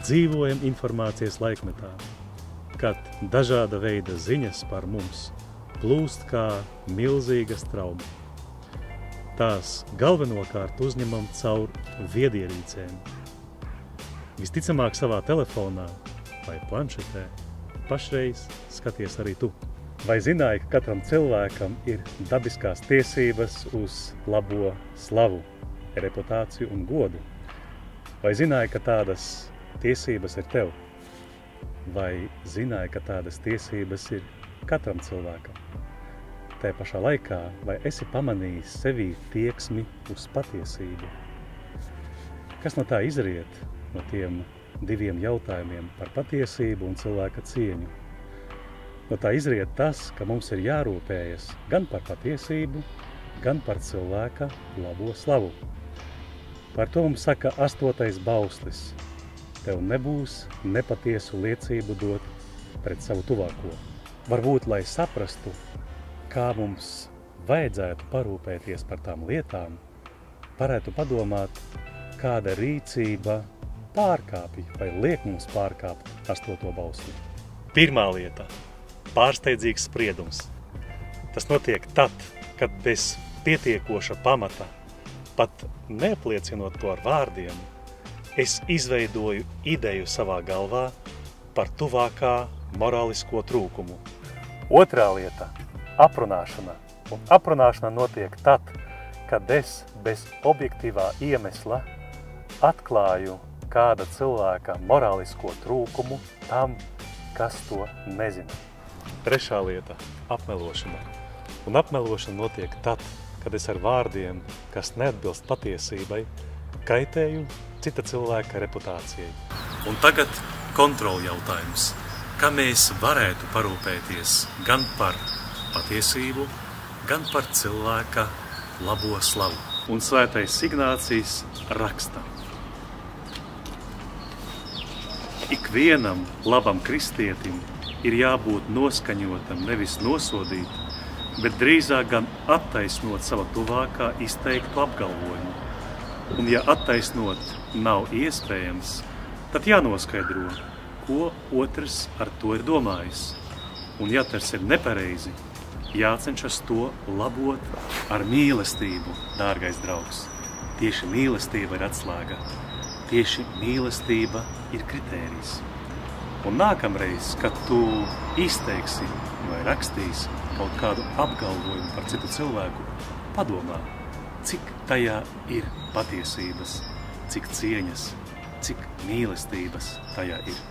dzīvojam informācijas laikmetā, kad dažāda veida ziņas par mums plūst kā milzīga strauma. Tās galvenokārt uzņemam caur viedierīcēm. Visticamāk savā telefonā vai planšetē pašreiz skaties arī tu. Vai zināji, ka katram cilvēkam ir dabiskās tiesības uz labo slavu, reputāciju un godu? Vai zināji, ka tādas tiesības ir tev? Vai zināji, ka tādas tiesības ir katram cilvēkam? Tā pašā laikā, vai esi pamanījis sevī tieksmi uz patiesību? Kas no tā izriet, no tiem diviem jautājumiem par patiesību un cilvēka cieņu? No tā izriet tas, ka mums ir jārūpējas gan par patiesību, gan par cilvēka labo slavu. Par to mums saka 8. bauslis. Tev nebūs nepatiesu liecību dot pret savu tuvāko. Varbūt, lai saprastu, kā mums vajadzētu parūpēties par tām lietām, varētu padomāt, kāda rīcība pārkāpj vai liek mums pārkāpt 8. bausli. Pirmā lieta – pārsteidzīgs spriedums. Tas notiek tad, kad bez pietiekoša pamata, pat neapliecinot to ar vārdiem, es izveidoju ideju savā galvā par tuvākā morālisko trūkumu. Otrā lieta – aprunāšana. Un aprunāšana notiek tad, kad es bez objektīvā iemesla atklāju kāda cilvēka morālisko trūkumu tam, kas to nezina. Trešā lieta – apmelošana. Un apmelošana notiek tad, kad es ar vārdiem, kas neatbilst patiesībai, kaitēju cita cilvēka reputācijai. Un tagad kontrola jautājums. Kā mēs varētu parūpēties gan par patiesību, gan par cilvēka labo slavu? Un svētais Ignācijs raksta. Ikvienam labam kristietim ir jābūt noskaņotam, nevis nosodīt, bet drīzāk gan attaisnot sava tuvākā izteiktu apgalvojumu. Un ja attaisnot nav iespējams, tad jānoskaidro, ko otrs ar to ir domājis. Un ja tas ir nepareizi, jācenšas to labot ar mīlestību, dārgais draugs. Tieši mīlestība ir atslēga. Tieši mīlestība ir kritērijs. Un nākamreiz, kad tu izteiksi vai rakstīsi kaut kādu apgalvojumu par citu cilvēku, padomā, cik tajā ir patiesības, cik cieņas, cik mīlestības tajā ir.